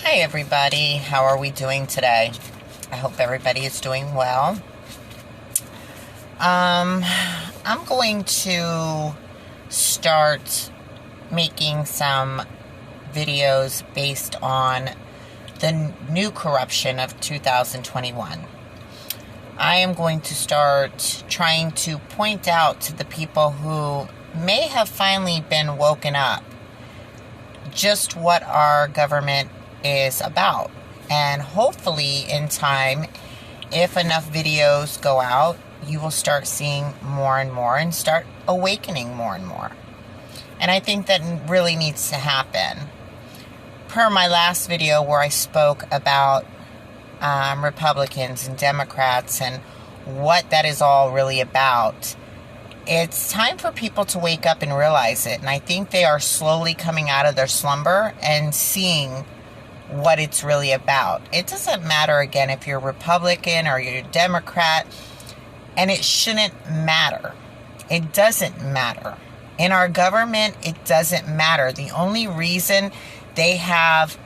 Hi everybody, how are we doing today? I hope everybody is doing well. I'm going to start making some videos based on the new corruption of 2021. I am going to start trying to point out to the people who may have finally been woken up just what our government is about. And hopefully in time, if enough videos go out, you will start seeing more and more and start awakening more and more. And I think that really needs to happen. Per my last video where I spoke about Republicans and Democrats and what that is all really about, it's time for people to wake up and realize it. And I think they are slowly coming out of their slumber and seeing what it's really about. It doesn't matter, again, if you're Republican or you're Democrat, and it shouldn't matter. It doesn't matter. In our government, it doesn't matter. The only reason they have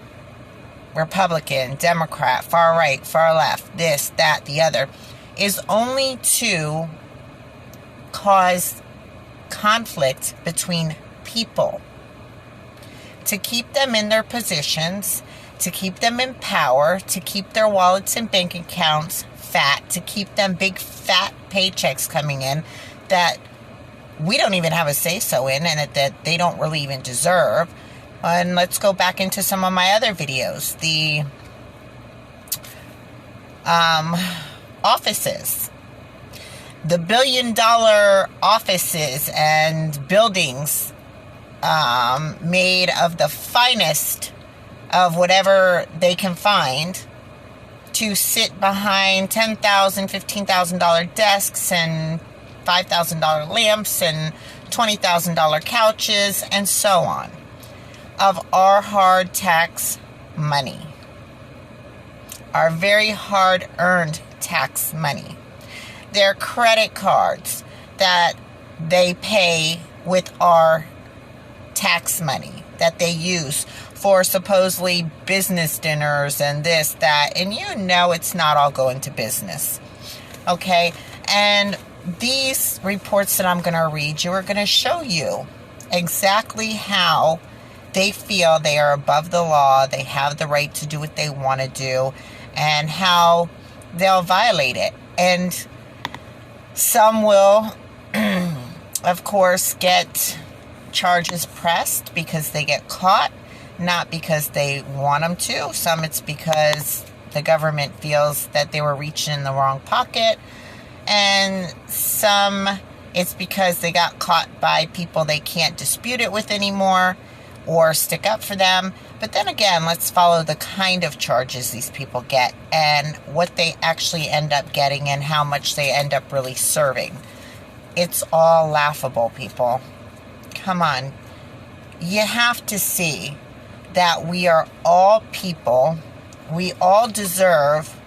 Republican, Democrat, far right, far left, this, that, the other, is only to cause conflict between people, to keep them in their positions, to keep them in power, to keep their wallets and bank accounts fat, to keep them big fat paychecks coming in that we don't even have a say-so in and that they don't really even deserve. And let's go back into some of my other videos. The offices. The billion-dollar offices and buildings made of the finest of whatever they can find to sit behind $10,000, $15,000 desks and $5,000 lamps and $20,000 couches and so on of our hard tax money, our very hard-earned tax money. Their credit cards that they pay with our tax money that they use for supposedly business dinners and this, that, and you know it's not all going to business. Okay? And these reports that I'm going to read you are going to show you exactly how they feel they are above the law, they have the right to do what they want to do, and how they'll violate it. And some will, of course, get charges pressed because they get caught, not because they want them to. Some it's because the government feels that they were reaching in the wrong pocket. And some it's because they got caught by people they can't dispute it with anymore or stick up for them. But then again, let's follow the kind of charges these people get and what they actually end up getting and how much they end up really serving. It's all laughable, people. Come on. You have to see that we are all people. We all deserve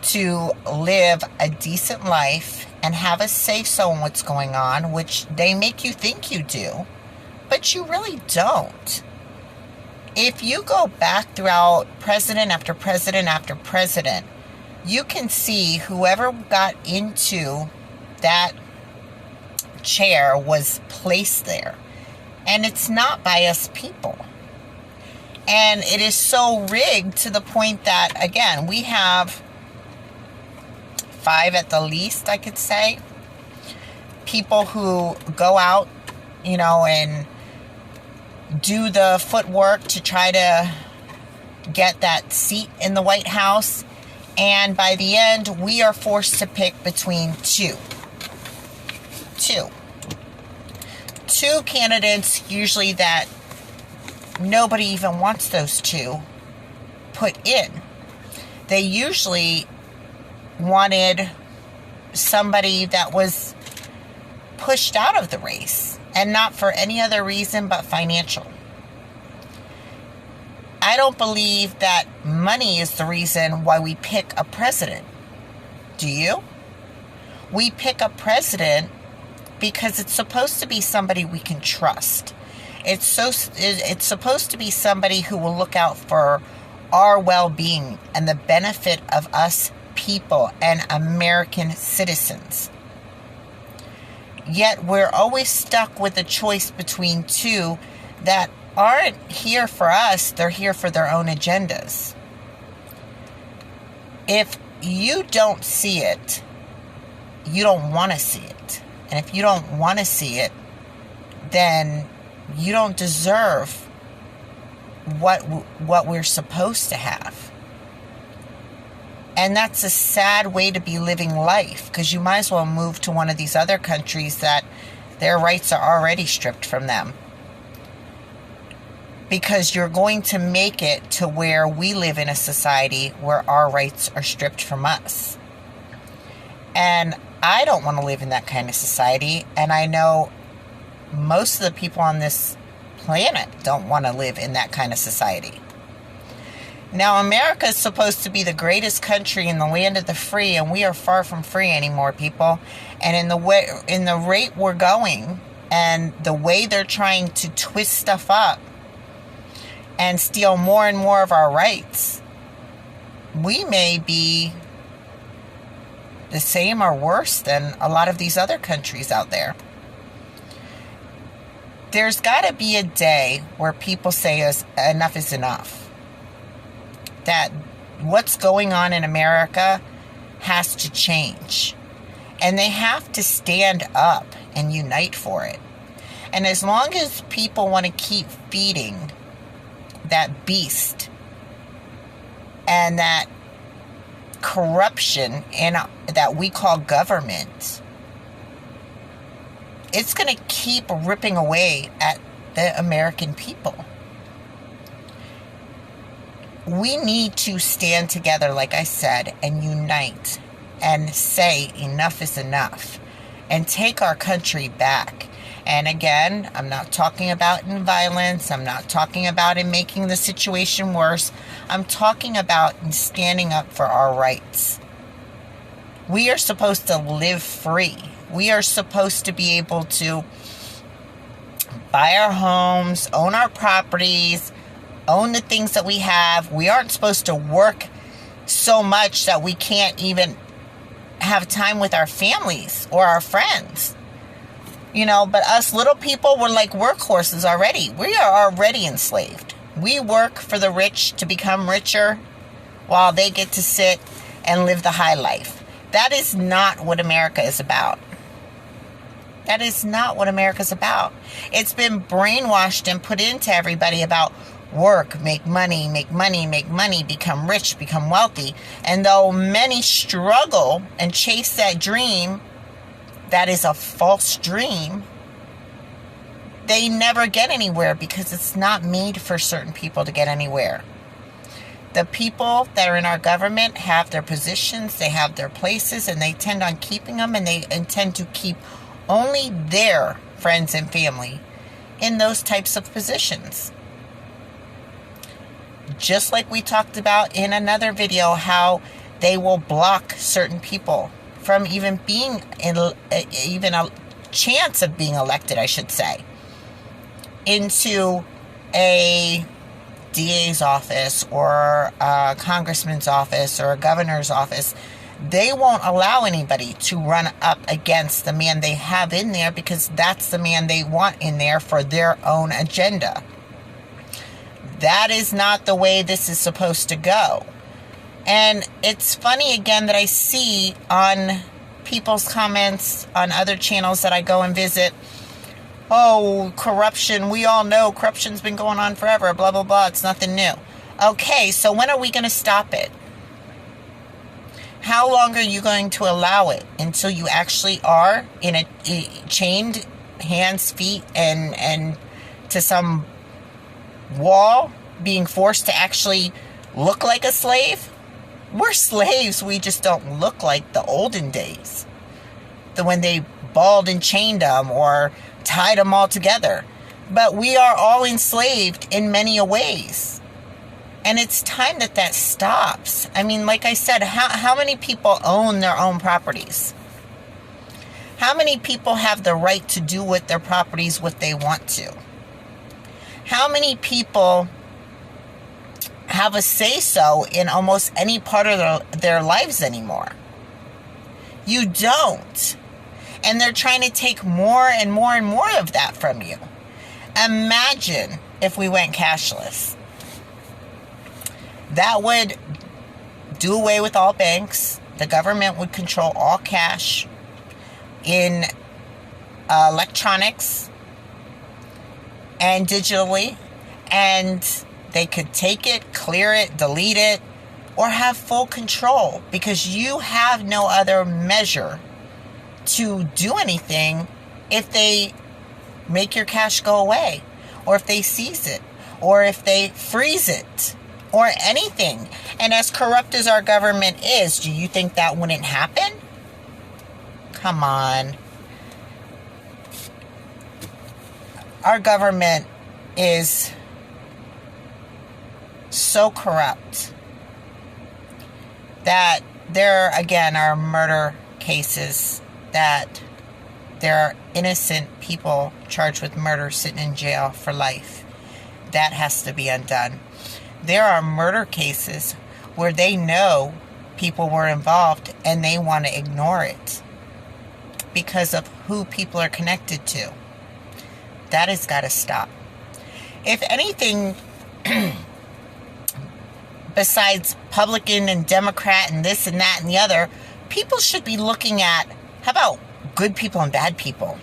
to live a decent life and have a say-so in what's going on, which they make you think you do, but you really don't. If you go back throughout president after president after president, you can see whoever got into that chair was placed there. And it's not by us people. And it is so rigged to the point that, again, we have 5 at the least, I could say, people who go out, and do the footwork to try to get that seat in the White House. And by the end, we are forced to pick between two candidates, usually that nobody even wants those two put in. They usually wanted somebody that was pushed out of the race, and not for any other reason but financial. I don't believe that money is the reason why we pick a president. Do you? We pick a president because it's supposed to be somebody we can trust. It's supposed to be somebody who will look out for our well-being and the benefit of us people and American citizens. Yet we're always stuck with a choice between two that aren't here for us, they're here for their own agendas. If you don't see it, you don't want to see it. And if you don't want to see it, then you don't deserve what we're supposed to have. And that's a sad way to be living life, because you might as well move to one of these other countries that their rights are already stripped from them. Because you're going to make it to where we live in a society where our rights are stripped from us. And I don't want to live in that kind of society. And I know most of the people on this planet don't want to live in that kind of society. Now, America is supposed to be the greatest country in the land of the free, and we are far from free anymore, people. And in the rate we're going, and the way they're trying to twist stuff up and steal more and more of our rights, we may be the same or worse than a lot of these other countries out there. There's got to be a day where people say enough is enough. That what's going on in America has to change. And they have to stand up and unite for it. And as long as people want to keep feeding that beast and that corruption that we call government, it's going to keep ripping away at the American people. We need to stand together, like I said, and unite and say enough is enough and take our country back. And again, I'm not talking about in violence. I'm not talking about in making the situation worse. I'm talking about in standing up for our rights. We are supposed to live free. We are supposed to be able to buy our homes, own our properties, own the things that we have. We aren't supposed to work so much that we can't even have time with our families or our friends. But us little people, we're like workhorses already. We are already enslaved. We work for the rich to become richer while they get to sit and live the high life. That is not what America is about. That is not what America's about. It's been brainwashed and put into everybody about work, make money, become rich, become wealthy. And though many struggle and chase that dream, that is a false dream, they never get anywhere because it's not made for certain people to get anywhere. The people that are in our government have their positions, they have their places, and they tend on keeping them, and they intend to keep only their friends and family in those types of positions. Just like we talked about in another video, how they will block certain people from even being even a chance of being elected, I should say, into a DA's office or a congressman's office or a governor's office. They won't allow anybody to run up against the man they have in there because that's the man they want in there for their own agenda. That is not the way this is supposed to go. And it's funny again that I see on people's comments on other channels that I go and visit, oh, corruption, we all know corruption's been going on forever, blah, blah, blah, it's nothing new. Okay, so when are we going to stop it? How long are you going to allow it until you actually are in a chained hands, feet, and to some wall, being forced to actually look like a slave? We're slaves, we just don't look like the olden days. When they balled and chained them or tied them all together. But we are all enslaved in many ways. And it's time that stops. I mean, like I said, how many people own their own properties? How many people have the right to do with their properties what they want to? How many people have a say-so in almost any part of their lives anymore? You don't. And they're trying to take more and more and more of that from you. Imagine if we went cashless. That would do away with all banks. The government would control all cash in electronics and digitally, and they could take it, clear it, delete it, or have full control, because you have no other measure to do anything if they make your cash go away, or if they seize it, or if they freeze it, or anything. And as corrupt as our government is, do you think that wouldn't happen? Come on. Our government is so corrupt that there, again, are murder cases that there are innocent people charged with murder sitting in jail for life. That has to be undone. There are murder cases where they know people were involved and they want to ignore it because of who people are connected to. That has got to stop. If anything, besides Republican and Democrat and this and that and the other, people should be looking at, how about good people and bad people?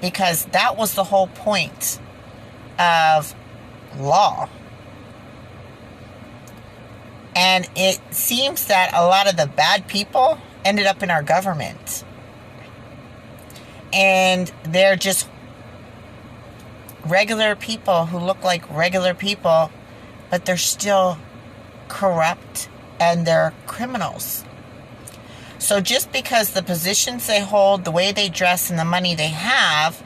Because that was the whole point of law. And it seems that a lot of the bad people ended up in our government. And they're just regular people who look like regular people, but they're still corrupt and they're criminals. So just because the positions they hold, the way they dress, and the money they have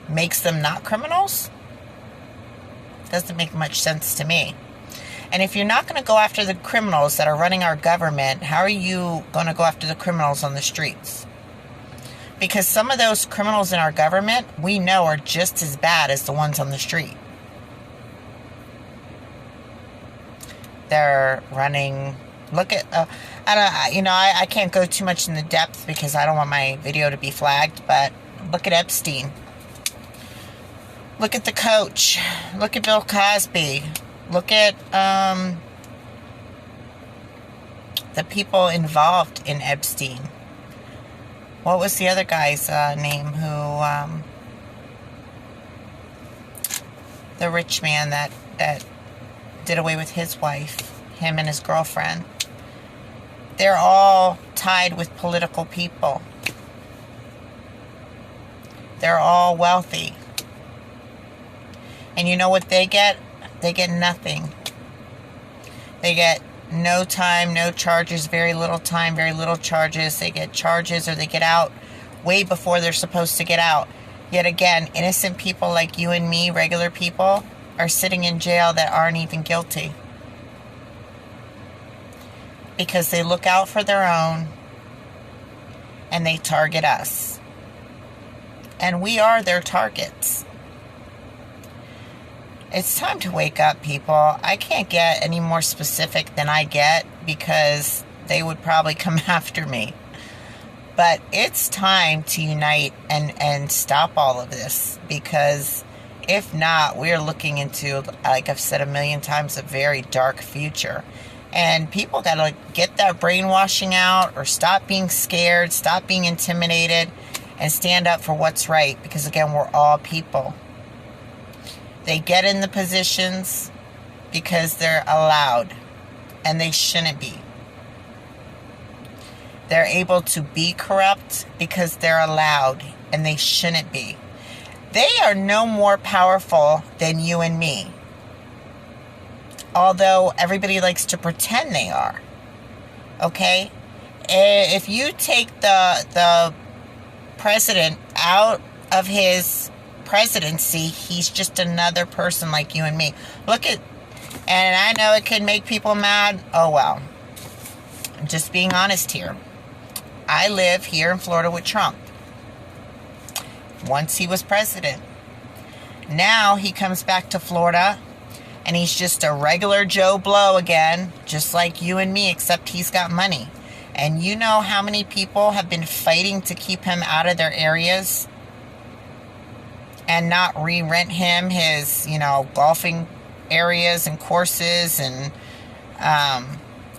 makes them not criminals, doesn't make much sense to me. And if you're not going to go after the criminals that are running our government, how are you going to go after the criminals on the streets? Because some of those criminals in our government, we know, are just as bad as the ones on the street. They're running. Look at, I can't go too much in the depth because I don't want my video to be flagged, but look at Epstein. Look at the coach. Look at Bill Cosby. Look at the people involved in Epstein. What was the other guy's name who, the rich man that did away with his wife, him and his girlfriend? They're all tied with political people. They're all wealthy. And you know what they get? They get nothing. They get no time, no charges, very little time, very little charges. They get charges or they get out way before they're supposed to get out. Yet again, innocent people like you and me, regular people, are sitting in jail that aren't even guilty. Because they look out for their own and they target us. And we are their targets. It's time to wake up, people. I can't get any more specific than I get because they would probably come after me. But it's time to unite and stop all of this, because if not, we're looking into, like I've said a million times, a very dark future. And people got to get that brainwashing out, or stop being scared, stop being intimidated, and stand up for what's right, because again, we're all people. They get in the positions because they're allowed, and they shouldn't be. They're able to be corrupt because they're allowed, and they shouldn't be. They are no more powerful than you and me, although everybody likes to pretend they are. Okay? If you take the president out of his presidency, he's just another person like you and me. Look at, and I know it could make people mad. Oh well. I'm just being honest here. I live here in Florida with Trump. Once he was president. Now he comes back to Florida, and he's just a regular Joe Blow again, just like you and me, except he's got money. And you know how many people have been fighting to keep him out of their areas and not re-rent him his, golfing areas and courses, and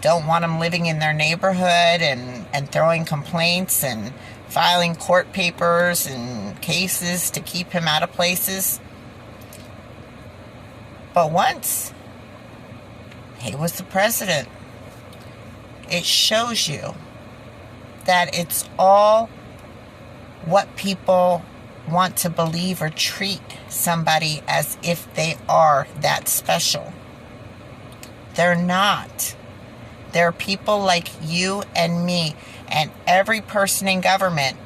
don't want him living in their neighborhood, and throwing complaints and filing court papers and cases to keep him out of places. But once he was the president, it shows you that it's all what people want to believe or treat somebody as if they are that special. They're not. They're people like you and me and every person in government.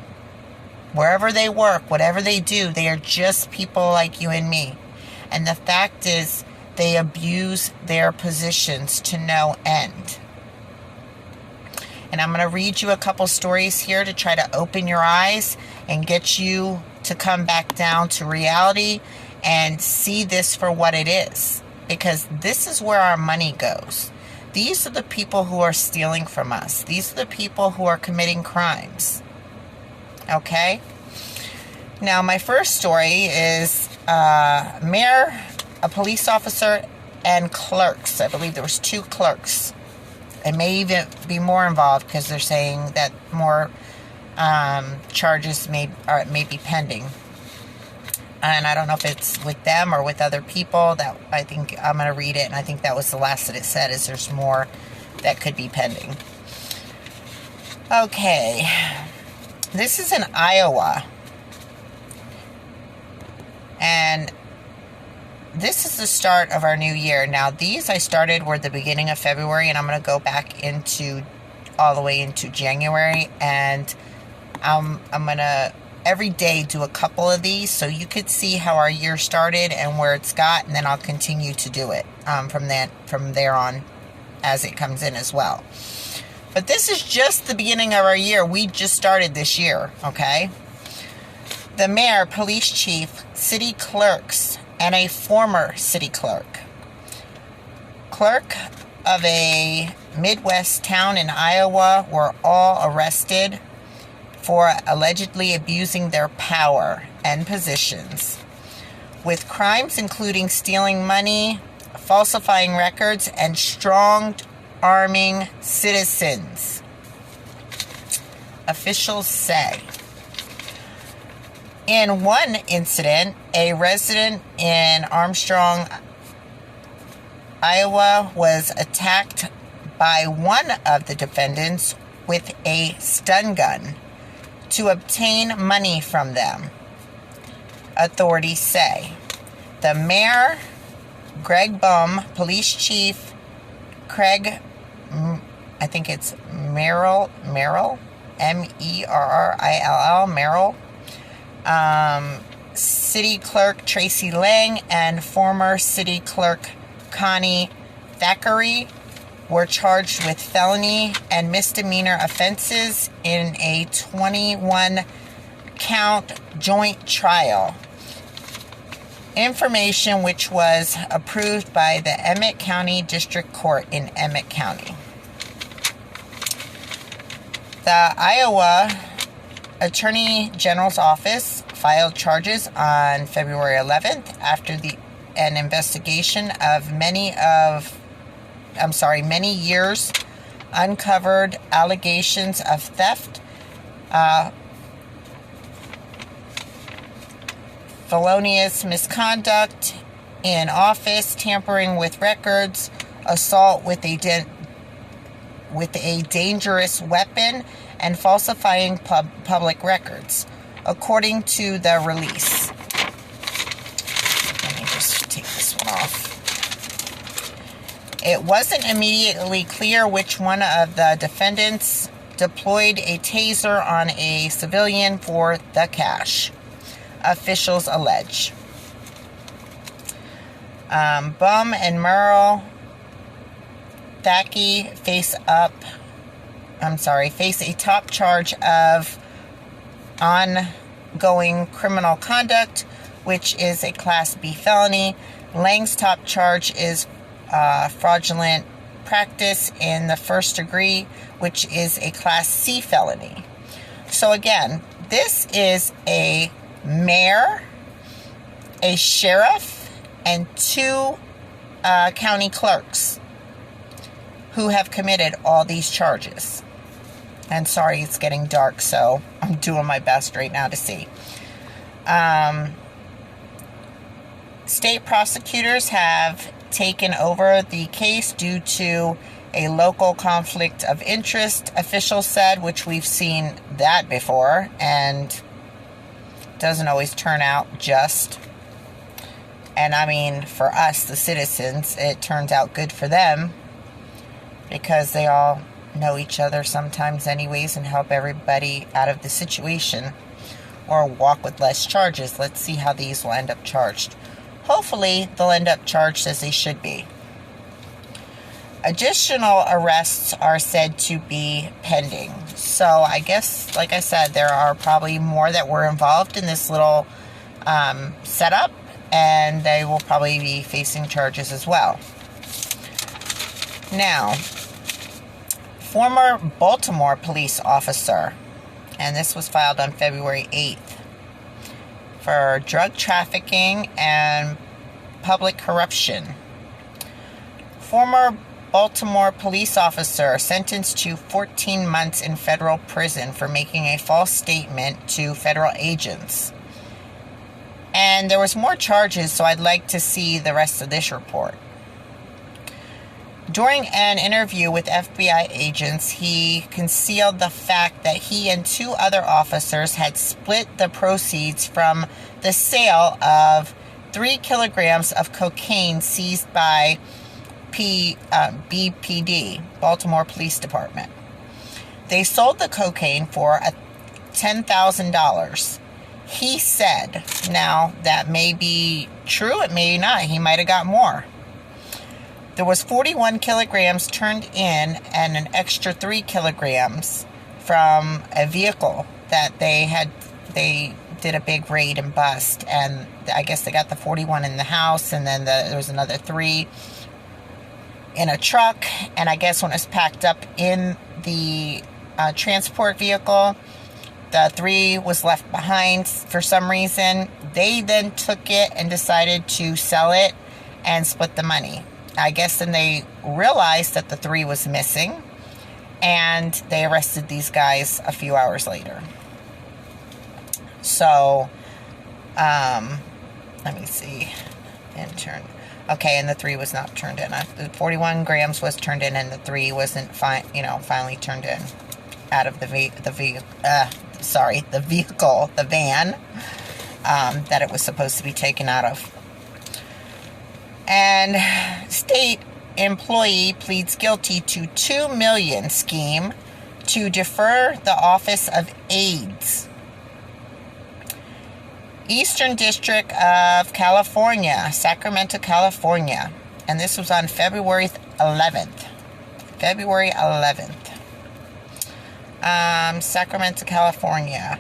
Wherever they work, whatever they do, they are just people like you and me. And the fact is, they abuse their positions to no end. And I'm going to read you a couple stories here to try to open your eyes and get you to come back down to reality and see this for what it is. Because this is where our money goes. These are the people who are stealing from us. These are the people who are committing crimes. Okay? Now, my first story is mayor, a police officer, and clerks. I believe there was 2 clerks. It may even be more involved because they're saying that more charges may be pending. And I don't know if it's with them or with other people. That I think I'm going to read it, and I think that was the last that it said, is there's more that could be pending. Okay. This is in Iowa. And this is the start of our new year. Now, these I started were the beginning of February, and I'm going to go back into all the way into January, and I'm going to every day do a couple of these so you could see how our year started and where it's got, and then I'll continue to do it from there on as it comes in as well. But this is just the beginning of our year. We just started this year, okay? The mayor, police chief, city clerks, and a former city clerk of a Midwest town in Iowa were all arrested for allegedly abusing their power and positions, with crimes including stealing money, falsifying records, and strong-arming citizens, officials say. In one incident, a resident in Armstrong, Iowa, was attacked by one of the defendants with a stun gun to obtain money from them, authorities say. The mayor, Greg Bum, police chief Craig, I think it's Merrill, M-E-R-R-I-L-L, Merrill, city clerk Tracy Lang, and former city clerk Connie Thackeray were charged with felony and misdemeanor offenses in a 21-count joint trial. Information which was approved by the Emmett County District Court in Emmett County. The Iowa Attorney General's office filed charges on February 11th after an investigation of many years uncovered allegations of theft, felonious misconduct in office, tampering with records, assault with a dangerous weapon, and falsifying public records, according to the release. Let me just take this one off. It wasn't immediately clear which one of the defendants deployed a taser on a civilian for the cash, officials allege. Bum and Merle Thackeray face a top charge of ongoing criminal conduct which is a Class B felony. Lang's top charge is fraudulent practice in the first degree, which is a Class C felony. So again, this is a mayor, a sheriff, and 2 county clerks who have committed all these charges. And sorry, it's getting dark, so I'm doing my best right now to see. State prosecutors have taken over the case due to a local conflict of interest, officials said, which we've seen that before, and doesn't always turn out just. And I mean, for us, the citizens, it turns out good for them because they all know each other sometimes anyways and help everybody out of the situation or walk with less charges. Let's see how these will end up charged. Hopefully, they'll end up charged as they should be. Additional arrests are said to be pending. So I guess, like I said, there are probably more that were involved in this little setup, and they will probably be facing charges as well. Now, former Baltimore police officer, and this was filed on February 8th, for drug trafficking and public corruption. Former Baltimore police officer sentenced to 14 months in federal prison for making a false statement to federal agents. And there was more charges, so I'd like to see the rest of this report. During an interview with FBI agents, he concealed the fact that he and 2 other officers had split the proceeds from the sale of 3 kilograms of cocaine seized by BPD, Baltimore Police Department. They sold the cocaine for $10,000. He said, now that may be true, it may not. He might have got more. There was 41 kilograms turned in and an extra 3 kilograms from a vehicle that they did a big raid and bust. And I guess they got the 41 in the house, and then there was another 3 in a truck. And I guess when it was packed up in the transport vehicle, the 3 was left behind for some reason. They then took it and decided to sell it and split the money. I guess then they realized that the 3 was missing, and they arrested these guys a few hours later. So, let me see. Okay, and the 3 was not turned in. The 41 grams was turned in, and the 3 wasn't finally turned in out of the vehicle, the van, that it was supposed to be taken out of. And state employee pleads guilty to $2 million scheme to defer the Office of AIDS. Eastern District of California, Sacramento, California. And this was on February 11th. Sacramento, California.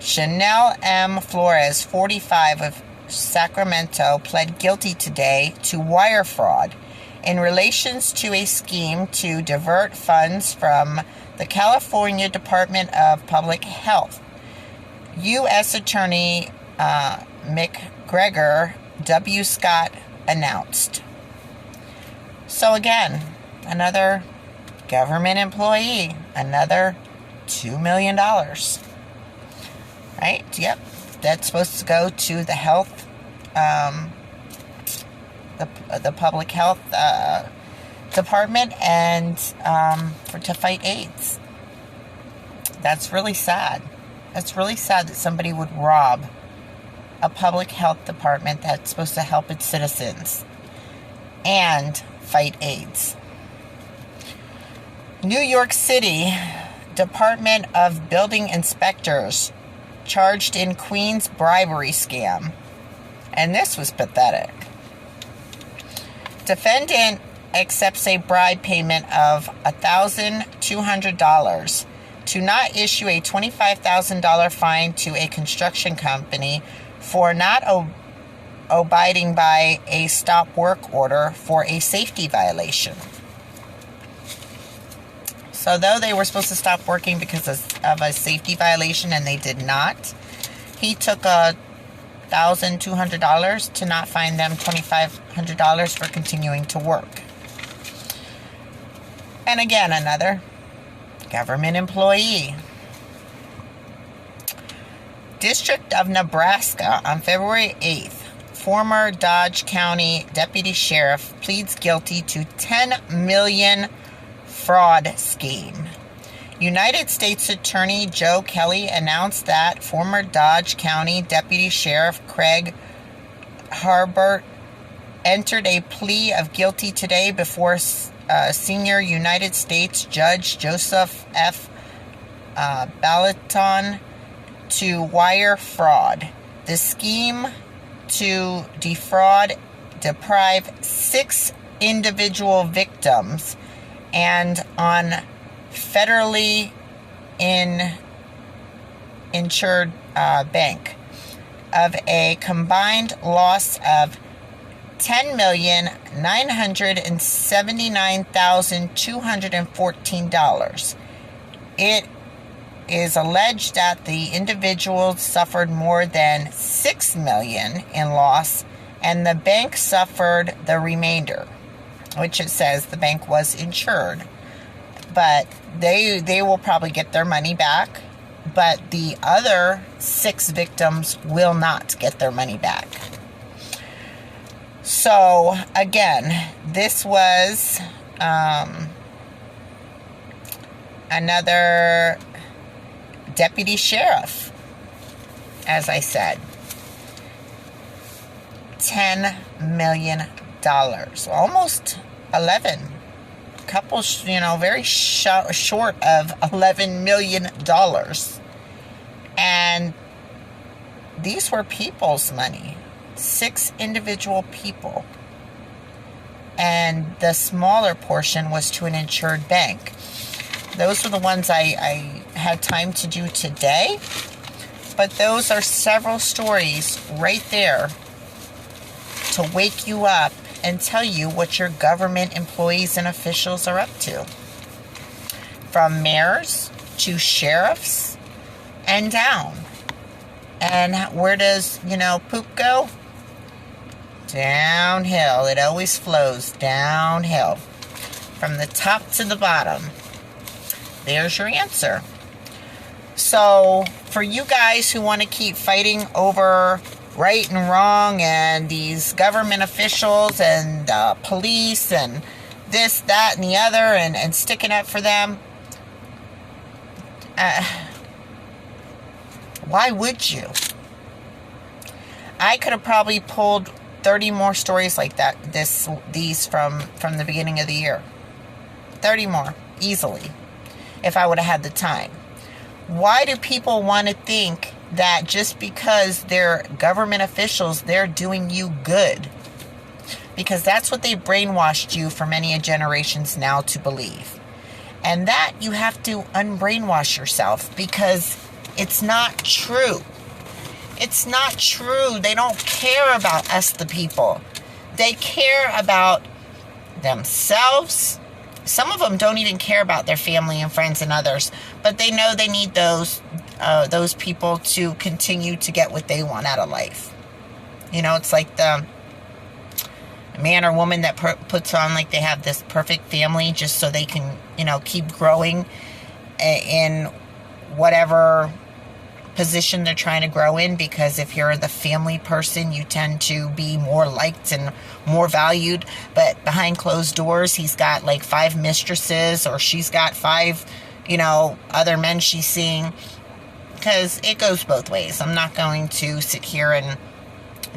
Chanel M. Flores, 45, of Sacramento, pled guilty today to wire fraud in relations to a scheme to divert funds from the California Department of Public Health. U.S. Attorney McGregor W. Scott announced. So again, another government employee, another $2 million. Right? Yep. That's supposed to go to the health, the public health department, and to fight AIDS. That's really sad. That's really sad that somebody would rob a public health department that's supposed to help its citizens and fight AIDS. New York City Department of Building Inspectors charged in Queens bribery scam. And this was pathetic. Defendant accepts a bribe payment of $1,200 to not issue a $25,000 fine to a construction company for not abiding by a stop work order for a safety violation. So though they were supposed to stop working because of a safety violation and they did not, he took $1,200 to not fine them $2,500 for continuing to work. And again, another government employee. District of Nebraska on February 8th. Former Dodge County Deputy Sheriff pleads guilty to $10 million fraud scheme. United States Attorney Joe Kelly announced that former Dodge County Deputy Sheriff Craig Harbert entered a plea of guilty today before senior United States Judge Joseph F. Ballaton to wire fraud. The scheme to deprive 6 individual victims and on federally insured bank of a combined loss of $10,979,214. It is alleged that the individuals suffered more than $6 million in loss, and the bank suffered the remainder, which it says the bank was insured. But they will probably get their money back, but the other 6 victims will not get their money back. So, again, this was another deputy sheriff, as I said. $10 million. Almost 11. Couple, very short of $11 million. And these were people's money. 6 individual people. And the smaller portion was to an insured bank. Those were the ones I had time to do today. But those are several stories right there to wake you up and tell you what your government employees and officials are up to. From mayors to sheriffs and down. And where does, poop go? Downhill. It always flows downhill. From the top to the bottom. There's your answer. So, for you guys who want to keep fighting over right and wrong and these government officials and police and this, that, and the other and sticking up for them, why would you? I could have probably pulled 30 more stories like that, these from the beginning of the year. 30 more, easily, if I would have had the time. Why do people want to think that just because they're government officials, they're doing you good? Because that's what they brainwashed you for many generations now to believe. And that you have to unbrainwash yourself, because it's not true. It's not true. They don't care about us, the people. They care about themselves. Some of them don't even care about their family and friends and others, but they know they need those people to continue to get what they want out of life. It's like the man or woman that puts on like they have this perfect family just so they can, keep growing in whatever position they're trying to grow in, because if you're the family person, you tend to be more liked and more valued. But behind closed doors, he's got like 5 mistresses, or she's got 5, other men she's seeing, because it goes both ways. I'm not going to sit here and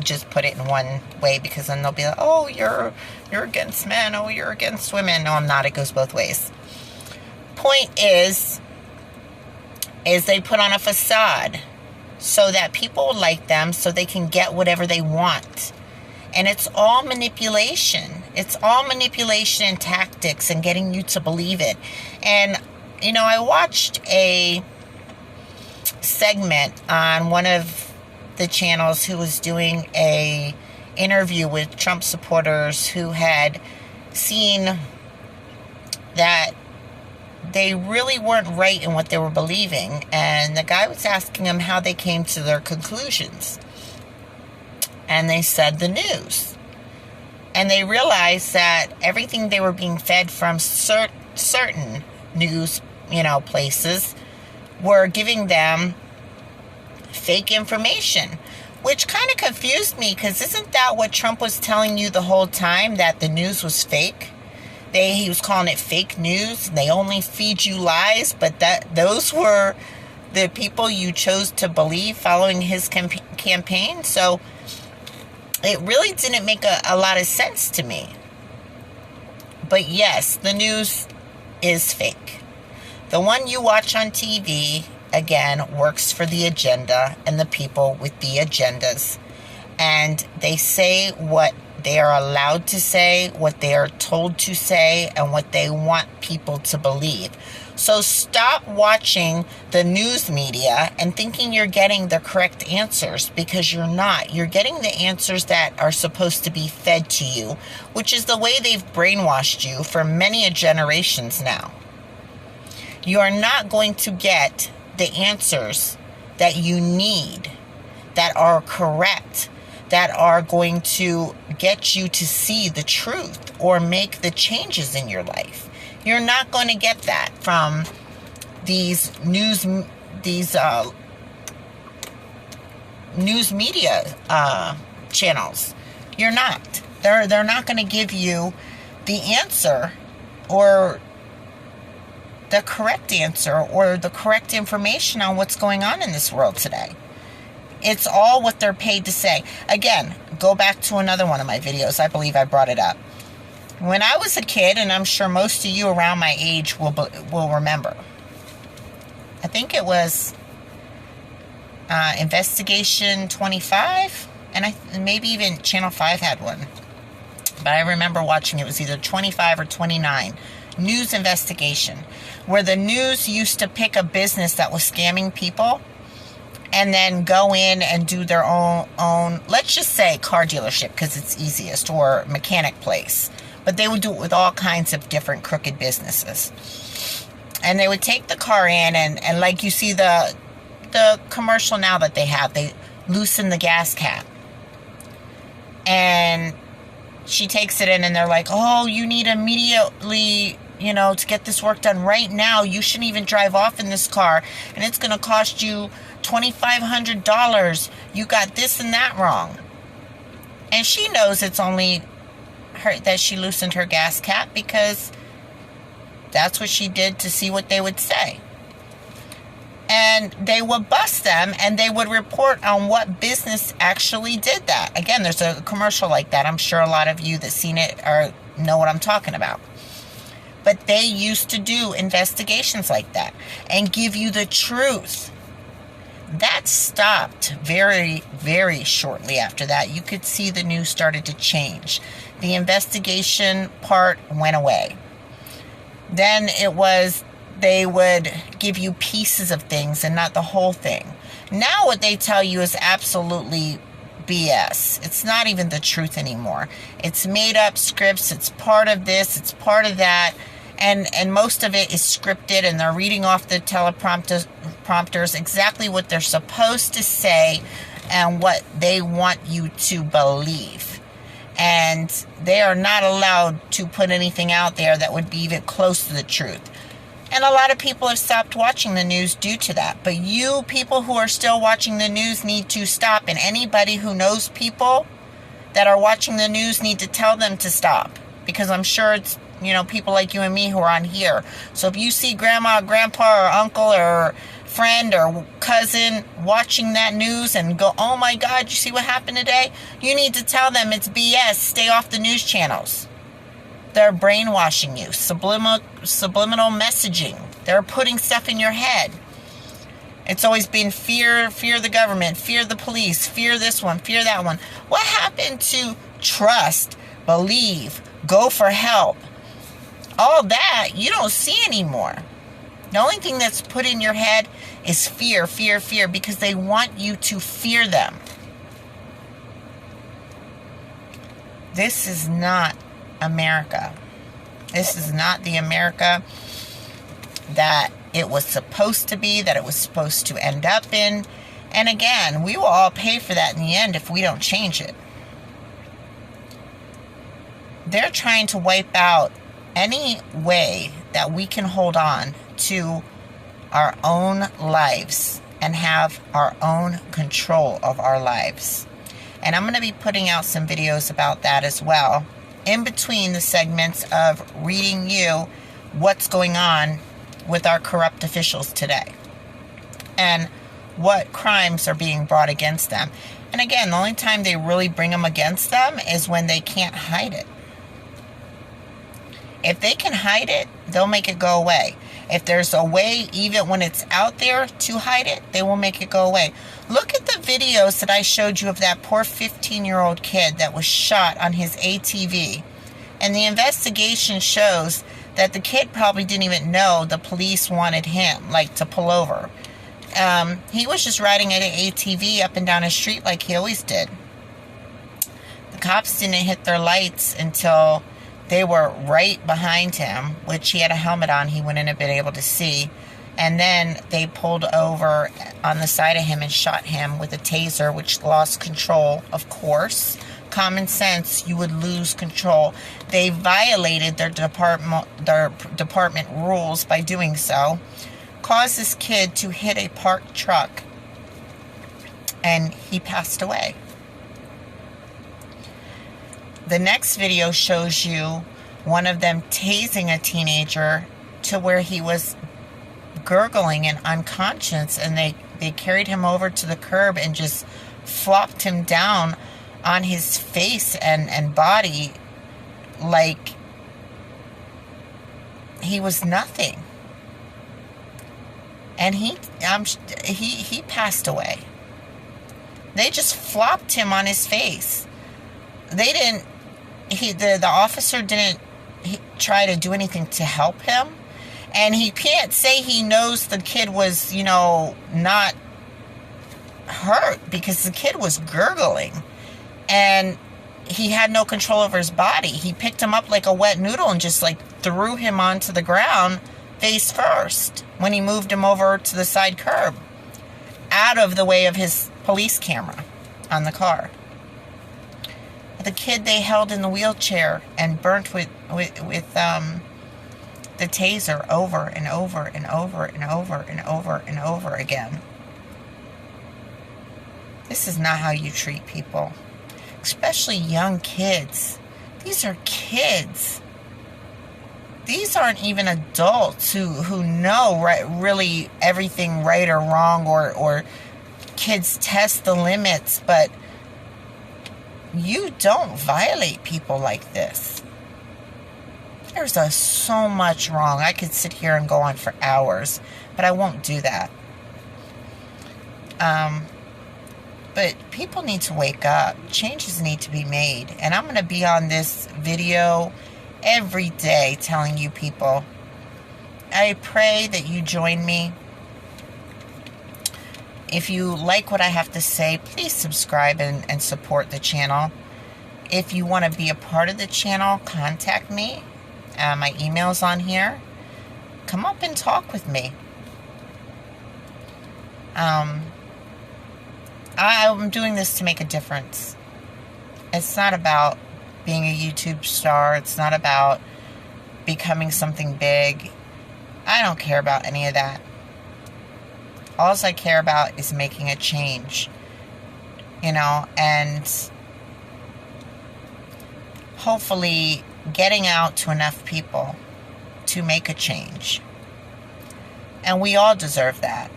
just put it in one way, because then they'll be like, oh, you're against men, oh, you're against women. No, I'm not. It goes both ways. Point is they put on a facade so that people like them, so they can get whatever they want. And it's all manipulation. It's all manipulation and tactics and getting you to believe it. And, I watched a segment on one of the channels who was doing a interview with Trump supporters who had seen that they really weren't right in what they were believing. And the guy was asking them how they came to their conclusions. And they said the news. And they realized that everything they were being fed from certain news, places were giving them fake information, which kind of confused me, because isn't that what Trump was telling you the whole time, that the news was fake? He was calling it fake news. They only feed you lies, but those were the people you chose to believe following his campaign. So it really didn't make a lot of sense to me. But yes, the news is fake. The one you watch on TV, again, works for the agenda and the people with the agendas. And they say what they are allowed to say, what they are told to say, and what they want people to believe. So stop watching the news media and thinking you're getting the correct answers, because you're not. You're getting the answers that are supposed to be fed to you, which is the way they've brainwashed you for many generations now. You are not going to get the answers that you need, that are correct, that are going to get you to see the truth or make the changes in your life. You're not going to get that from these news media channels. You're not. They're not going to give you the answer, or the correct answer, or the correct information on what's going on in this world today. It's all what they're paid to say. Again, go back to another one of my videos. I believe I brought it up. When I was a kid, and I'm sure most of you around my age will remember, I think it was Investigation 25, and maybe even Channel 5 had one. But I remember watching, it was either 25 or 29, News Investigation, where the news used to pick a business that was scamming people and then go in and do their own, let's just say car dealership, because it's easiest, or mechanic place. But they would do it with all kinds of different crooked businesses. And they would take the car in, and like you see the commercial now that they have, they loosen the gas cap. And she takes it in, and they're like, oh, you need immediately, to get this work done right now. You shouldn't even drive off in this car, and it's going to cost you $2,500. You got this and that wrong. And she knows it's only her, that she loosened her gas cap, because that's what she did to see what they would say. And they would bust them, and they would report on what business actually did that. Again, there's a commercial like that. I'm sure a lot of you that seen it know what I'm talking about. But they used to do investigations like that and give you the truth. That stopped very, very shortly after that. You could see the news started to change. The investigation part went away. Then it was, they would give you pieces of things and not the whole thing. Now what they tell you is absolutely BS. It's not even the truth anymore. It's made up scripts. It's part of this. It's part of that. And most of it is scripted, and they're reading off the teleprompters exactly what they're supposed to say and what they want you to believe. And they are not allowed to put anything out there that would be even close to the truth. And a lot of people have stopped watching the news due to that. But you people who are still watching the news need to stop. And anybody who knows people that are watching the news need to tell them to stop. Because I'm sure it's, people like you and me who are on here. So if you see grandma, grandpa, or uncle, or friend, or cousin watching that news and go, oh my God, you see what happened today? You need to tell them it's BS. Stay off the news channels. They're brainwashing you. Subliminal messaging. They're putting stuff in your head. It's always been fear the government, fear the police, fear this one, fear that one. What happened to trust, believe, go for help? All that you don't see anymore. The only thing that's put in your head is fear, fear, fear, because they want you to fear them. This is not America. This is not the America that it was supposed to be, that it was supposed to end up in. And again, we will all pay for that in the end if we don't change it. They're trying to wipe out any way that we can hold on to our own lives and have our own control of our lives. And I'm going to be putting out some videos about that as well, in between the segments of reading you what's going on with our corrupt officials today and what crimes are being brought against them. And again, the only time they really bring them against them is when they can't hide it. If they can hide it, they'll make it go away. If there's a way, even when it's out there, to hide it, they will make it go away. Look at the videos that I showed you of that poor 15-year-old kid that was shot on his ATV. And the investigation shows that the kid probably didn't even know the police wanted him, like, to pull over. He was just riding an ATV up and down a street like he always did. The cops didn't hit their lights until they were right behind him, which he had a helmet on. He wouldn't have been able to see. And then they pulled over on the side of him and shot him with a taser, which lost control, of course. Common sense, you would lose control. They violated their department rules by doing so. Caused this kid to hit a parked truck, and he passed away. The next video shows you one of them tasing a teenager to where he was gurgling and unconscious, and they carried him over to the curb and just flopped him down on his face and body like he was nothing. And he passed away. They just flopped him on his face. They didn't. The officer didn't try to do anything to help him, and he can't say he knows the kid was, not hurt, because the kid was gurgling, and he had no control over his body. He picked him up like a wet noodle and just threw him onto the ground face first when he moved him over to the side curb, out of the way of his police camera on the car. The kid they held in the wheelchair and burnt with the taser over and over and over and over and over and over again. This is not how you treat people, especially young kids. These are kids. These aren't even adults who know really everything right or wrong, or kids test the limits, but you don't violate people like this. There's so much wrong. I could sit here and go on for hours, but I won't do that. But people need to wake up. Changes need to be made. And I'm going to be on this video every day telling you people. I pray that you join me. If you like what I have to say, please subscribe and support the channel. If you want to be a part of the channel, contact me. My email's on here. Come up and talk with me. I'm doing this to make a difference. It's not about being a YouTube star. It's not about becoming something big. I don't care about any of that. All I care about is making a change, and hopefully getting out to enough people to make a change. And we all deserve that.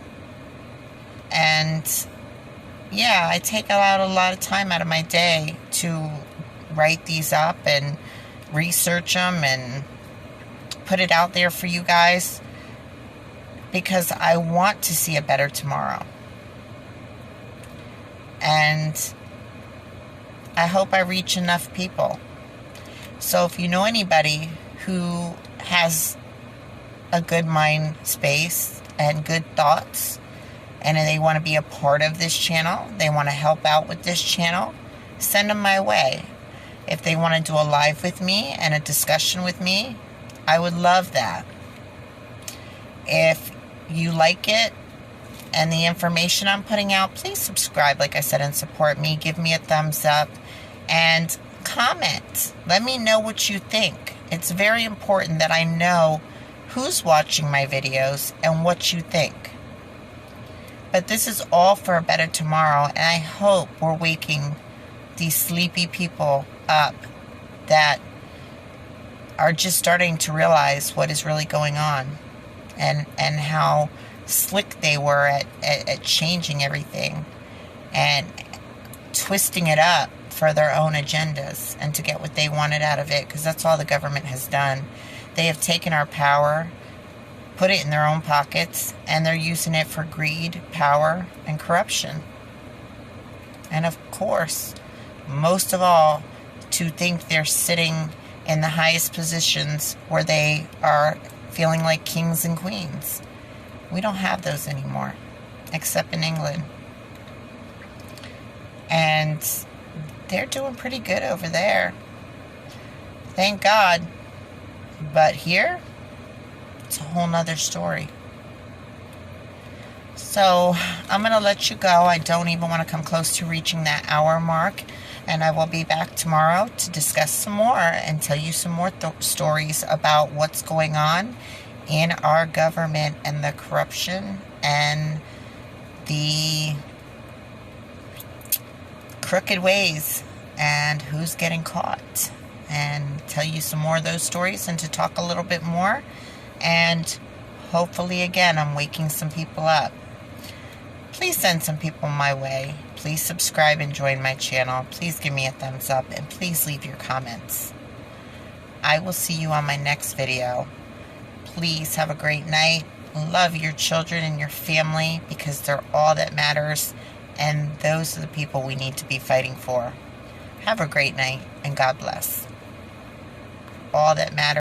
And yeah, I take out a lot of time out of my day to write these up and research them and put it out there for you guys, because I want to see a better tomorrow. And I hope I reach enough people. So if you know anybody who has a good mind space and good thoughts, and they want to be a part of this channel, they want to help out with this channel, send them my way. If they want to do a live with me and a discussion with me, I would love that. If you like it and the information I'm putting out, please subscribe, like I said, and support me. Give me a thumbs up and comment. Let me know what you think. It's very important that I know who's watching my videos and what you think. But this is all for a better tomorrow, and I hope we're waking these sleepy people up that are just starting to realize what is really going on and how slick they were at changing everything and twisting it up for their own agendas and to get what they wanted out of it, because that's all the government has done. They have taken our power, put it in their own pockets, and they're using it for greed, power, and corruption. And of course, most of all, to think they're sitting in the highest positions where they are feeling like kings and queens. We don't have those anymore, except in England. And they're doing pretty good over there. Thank God. But here, it's a whole nother story. So I'm going to let you go. I don't even want to come close to reaching that hour mark. And I will be back tomorrow to discuss some more and tell you some more stories about what's going on in our government and the corruption and the crooked ways and who's getting caught, and tell you some more of those stories and to talk a little bit more. And hopefully, again, I'm waking some people up. Please send some people my way. Please subscribe and join my channel. Please give me a thumbs up, and please leave your comments. I will see you on my next video. Please have a great night. Love your children and your family, because they're all that matters, and those are the people we need to be fighting for. Have a great night, and God bless. All that matters.